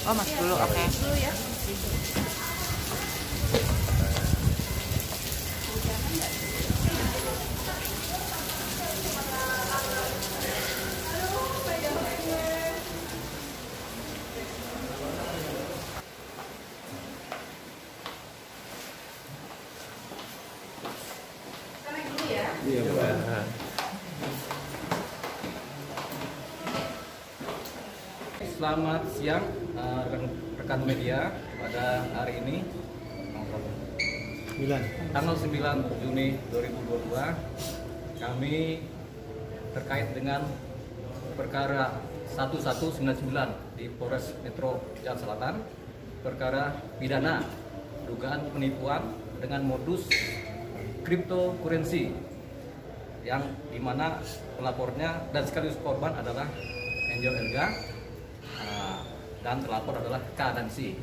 Oh, masuk dulu, oke. Dulu ya. Iya, Pak. Selamat siang rekan media. Pada hari ini tanggal 9 Juni 2022 kami terkait dengan perkara 1199 di Polres Metro Jakarta Selatan, perkara pidana dugaan penipuan dengan modus cryptocurrency, yang dimana pelapornya dan sekaligus korban adalah Angel Elga dan terlapor adalah K dan C.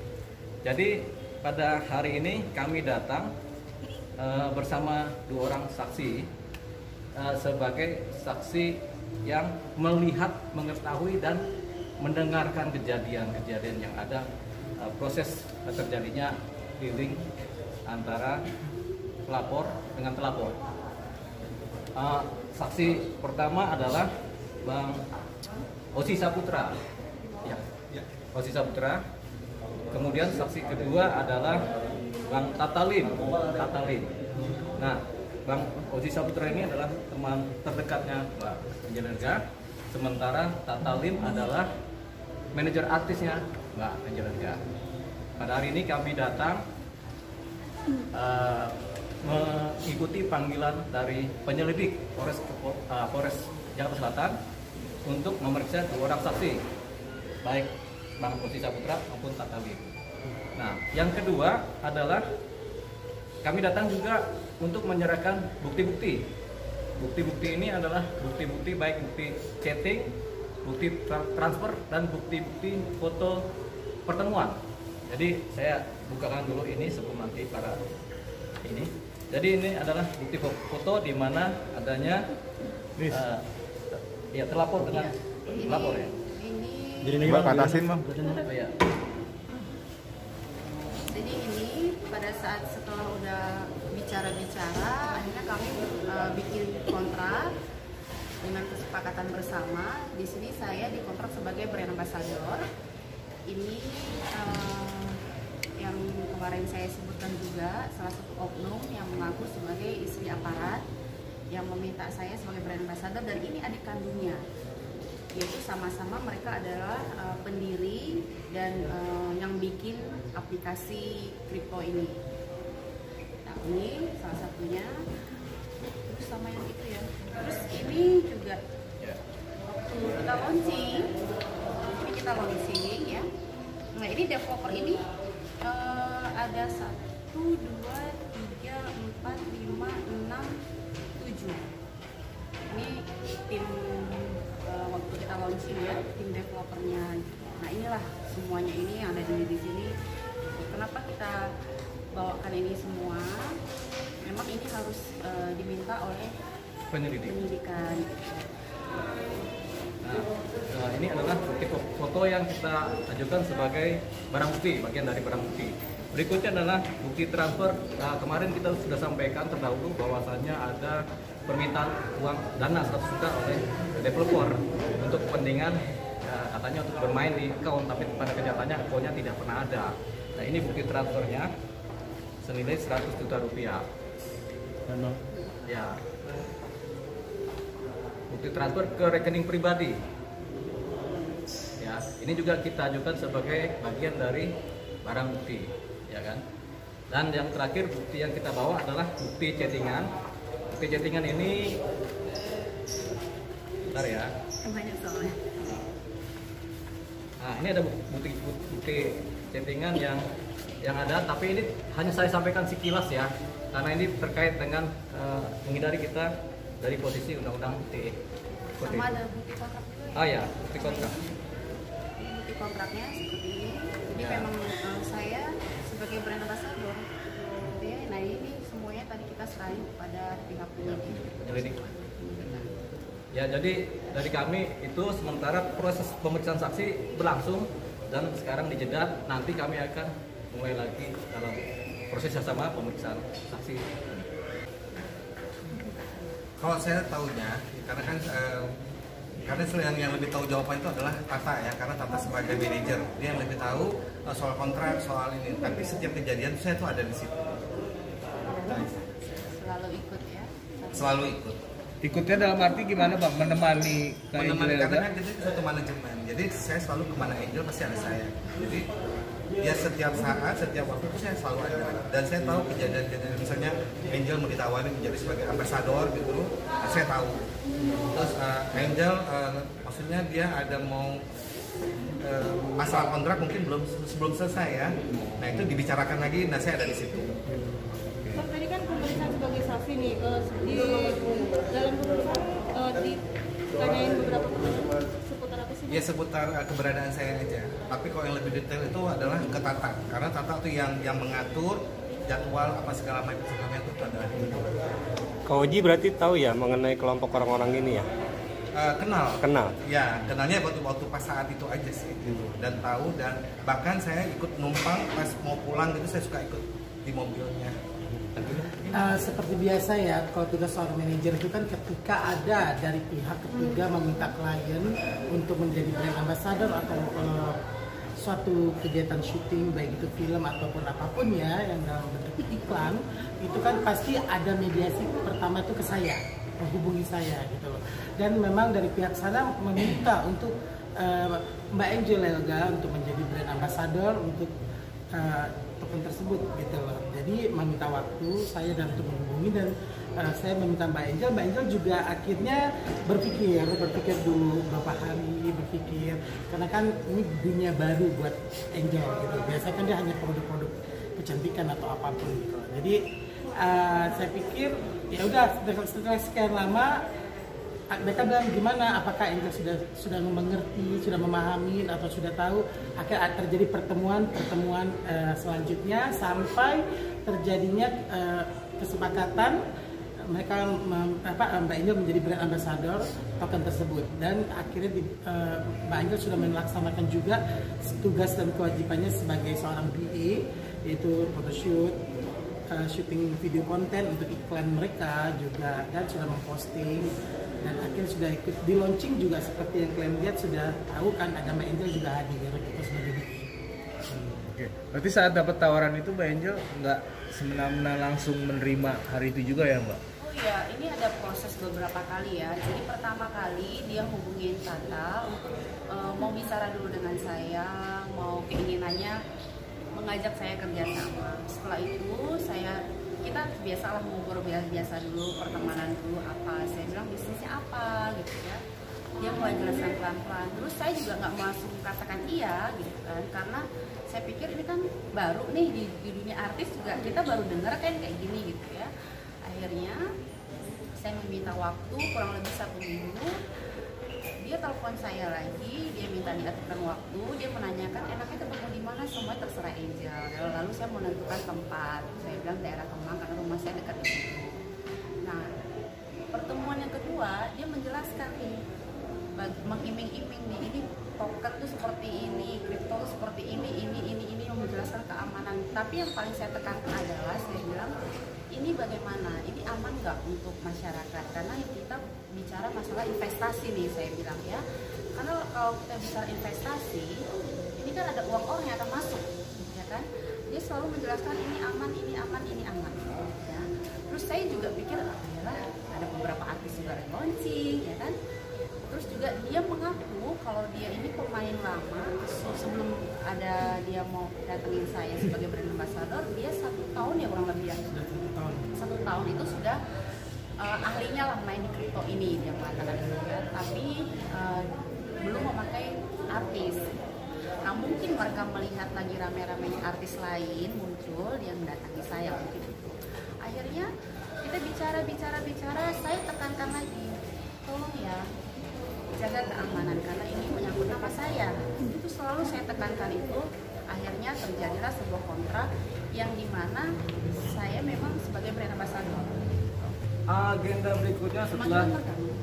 Jadi pada hari ini kami datang bersama dua orang saksi sebagai saksi yang melihat, mengetahui dan mendengarkan kejadian-kejadian yang ada, proses terjadinya dealing antara pelapor dengan telapor. Saksi pertama adalah Bang Osi Saputra, ya, Osi Saputra. Kemudian saksi kedua adalah Bang Tatalim. Nah, Bang Osi Saputra ini adalah teman terdekatnya Mbak Angel Elga, sementara Tatalim adalah manajer artisnya Mbak Angel Elga. Pada hari ini kami datang mengikuti panggilan dari penyelidik Polres Jakarta Selatan untuk memeriksa dua orang saksi, baik Bang Osi Saputra maupun Tatalim. Nah, yang kedua adalah kami datang juga untuk menyerahkan bukti-bukti. Bukti-bukti ini adalah bukti-bukti baik bukti chatting, bukti transfer, dan bukti-bukti foto pertemuan. Jadi saya bukakan dulu ini sebelum nanti para ini. Jadi ini adalah bukti foto di mana adanya ya terlapor dengan telapor ya. Jadi ini Mbak batasin, Bang. Oh, ya. Jadi ini pada saat setelah udah bicara-bicara, akhirnya kami bikin kontrak dengan kesepakatan bersama. Di sini saya dikontrak sebagai brand ambassador. Ini yang kemarin saya sebutkan juga, salah satu oknum yang mengaku sebagai istri aparat yang meminta saya sebagai brand ambassador, dan ini adik kandungnya, yaitu sama-sama mereka adalah pendiri dan yang bikin aplikasi kripto ini. Nah, ini salah satunya, terus sama yang itu ya. Terus ini juga waktu kita launching ya. Nah, ini developer ini ada 1, 2, 3, 4, 5, 6, 7. Ini tim waktu kita launching ya, tim developernya. Nah, inilah semuanya ini yang ada di sini. Kenapa kita bawakan ini semua? Memang ini harus diminta oleh penyidikan. Nah, ini adalah bukti foto yang kita ajukan sebagai barang bukti, bagian dari barang bukti. Berikutnya adalah bukti transfer. Nah, kemarin kita sudah sampaikan terdahulu bahwasannya ada permintaan uang dana 100 juta oleh developer untuk kepentingan katanya untuk bermain di account, tapi pada kenyataannya akunnya tidak pernah ada. Nah, ini bukti transfernya senilai 100 juta rupiah. Ya. Bukti transfer ke rekening pribadi. Ya, ini juga kita ajukan sebagai bagian dari barang bukti, ya kan? Dan yang terakhir bukti yang kita bawa adalah bukti chattingan. Bukti chattingan ini, bentar ya. Banyak soalnya. Nah, ini ada bukti chattingan yang ada, tapi ini hanya saya sampaikan sekilas ya, karena ini terkait dengan menghindari kita dari posisi undang-undang ITE. Sama ada bukti kontrak juga ya? Ah ya, bukti kontrak. Bukti kontraknya seperti ini. Jadi Ya. memang saya sebagai brand ambassador. Ya, nah ini semuanya tadi kita serahin kepada pihak Penyelidik. Ya, jadi dari kami itu sementara proses pemeriksaan saksi berlangsung dan sekarang di Jeddah. Nanti kami akan mulai lagi dalam proses yang sama pemeriksaan saksi. Kalau saya tahunya, karena kan karena yang lebih tahu jawaban itu adalah Tata ya, karena Tata sebagai manajer dia yang lebih tahu soal kontrak, soal ini. Tapi setiap kejadian saya tuh ada di situ. Selalu ikut ya. Selalu ikut. Ikutnya dalam arti gimana Bang? Menemani ke Menemani, Angel karena Elga? kan itu satu manajemen. Jadi saya selalu kemana Angel pasti ada saya. Jadi ya setiap saat, setiap waktu itu saya selalu ada. Dan saya tahu kejadian-kejadian misalnya Angel mau ditawarin menjadi sebagai ambasador gitu, saya tahu. Terus Angel maksudnya dia ada mau masalah kontrak mungkin belum selesai ya. Nah itu dibicarakan lagi, nah saya ada di situ. Bang, tadi kan pemeriksaan sebagai saksi nih, di dalam pemeriksaan ditanyain beberapa pertanyaan seputar apa sih? Ya seputar keberadaan saya aja. Tapi kalau yang lebih detail itu adalah ke Tata, karena Tata itu yang mengatur jadwal apa segala macam itu adalah itu. Kak Oji berarti tahu ya mengenai kelompok orang-orang ini ya? Kenal. Ya, kenalnya waktu pas saat itu aja sih. Dan tahu, dan bahkan saya ikut numpang pas mau pulang gitu, saya suka ikut di mobilnya. Seperti biasa ya, kalau tugas seorang manajer itu kan ketika ada dari pihak ketiga meminta klien untuk menjadi brand ambassador atau suatu kegiatan syuting, baik itu film ataupun apapun ya yang dalam bentuk iklan, itu kan pasti ada mediasi pertama itu ke saya, menghubungi saya gitu loh. Dan memang dari pihak sana meminta untuk Mbak Angel Elga untuk menjadi brand ambassador untuk token tersebut gitu loh. Jadi meminta waktu saya dan untuk menghubungi, dan saya meminta Mbak Angel juga akhirnya berpikir dulu beberapa hari, berpikir karena kan ini dunia baru buat Angel gitu. Biasanya kan dia hanya produk-produk kecantikan atau apapun gitu. Jadi saya pikir ya udah setelah sekian lama mereka bilang gimana, apakah Angel sudah mengerti, sudah memahami atau sudah tahu. Akhirnya terjadi pertemuan selanjutnya sampai terjadinya kesepakatan mereka Mbak Angel menjadi brand ambassador token tersebut, dan akhirnya Mbak Angel sudah melaksanakan juga tugas dan kewajibannya sebagai seorang BA, yaitu photoshoot, syuting video konten untuk iklan mereka juga, dan sudah memposting, dan akhirnya sudah ikut di launching juga seperti yang kalian lihat, sudah tahu kan ada Mbak Angel juga hadir gitu sebagai BA. Oke. Berarti saat dapat tawaran itu Mbak Angel nggak semena-mena langsung menerima hari itu juga ya Mbak? Oh iya, ini ada proses beberapa kali ya. Jadi pertama kali dia hubungin Tata untuk mau bicara dulu dengan saya, mau keinginannya mengajak saya kerjasama. Setelah itu kita biasalah ngobrol biasa dulu, pertemanan dulu apa. Saya bilang bisnisnya apa gitu ya. Dia mulai jelaskan pelan-pelan. Terus saya juga nggak langsung katakan iya gitu kan, karena saya pikir ini kan baru nih di dunia artis juga, kita baru dengar kan kayak gini gitu ya. Akhirnya saya meminta waktu kurang lebih 1 minggu. Dia telepon saya lagi, dia minta diaturkan waktu, dia menanyakan enaknya ketemu di mana, semuanya terserah Angel. Lalu saya menentukan tempat, saya bilang daerah Kemang karena rumah saya dekat di situ. Nah, pertemuan yang kedua dia menjelaskan nih, mengiming-iming nih, ini token tuh seperti ini, kripto tuh seperti ini yang menjelaskan keamanan. Tapi yang paling saya tekankan adalah saya bilang, ini bagaimana, ini aman nggak untuk masyarakat, karena kita bicara masalah investasi nih, saya bilang ya, karena kalau kita bicara investasi ini kan ada uang orang yang akan masuk ya kan. Dia selalu menjelaskan ini aman ya. Terus saya juga pikir adalah ada beberapa artis juga yang launching ya kan. Terus juga dia mengaku kalau dia ini pemain lama, sebelum ada dia mau datengin saya sebagai brand ambassador, dia 1 tahun ya kurang lebih ya. 1 tahun itu sudah ahlinya lah main di kripto ini, dia mengatakan itu ya. Tapi belum memakai artis. Nah mungkin mereka melihat lagi rame-ramenya artis lain muncul, dia mendatangi saya mungkin itu. Akhirnya kita bicara, saya tekankan lagi, tolong ya jaga keamanan karena ini menyangkut nama saya. Itu selalu saya tekankan itu. Akhirnya terjadilah sebuah kontrak yang dimana saya memang sebagai brand ambassador. Agenda berikutnya setelah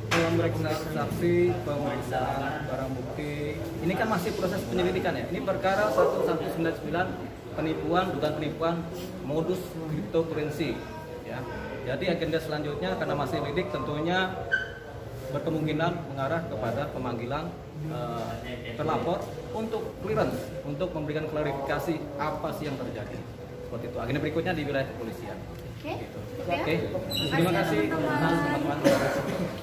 pemeriksaan saksi, pemeriksaan barang bukti, ini kan masih proses penyelidikan ya. Ini perkara 1199 penipuan, dugaan penipuan modus cryptocurrency ya. Jadi agenda selanjutnya karena masih lidik tentunya berkemungkinan mengarah kepada pemanggilan terlapor untuk clearance, untuk memberikan klarifikasi apa sih yang terjadi. Seperti itu. Agenda berikutnya di wilayah kepolisian. Oke, Gitu. cukup ya. Oke. Terima kasih teman-teman. teman-teman.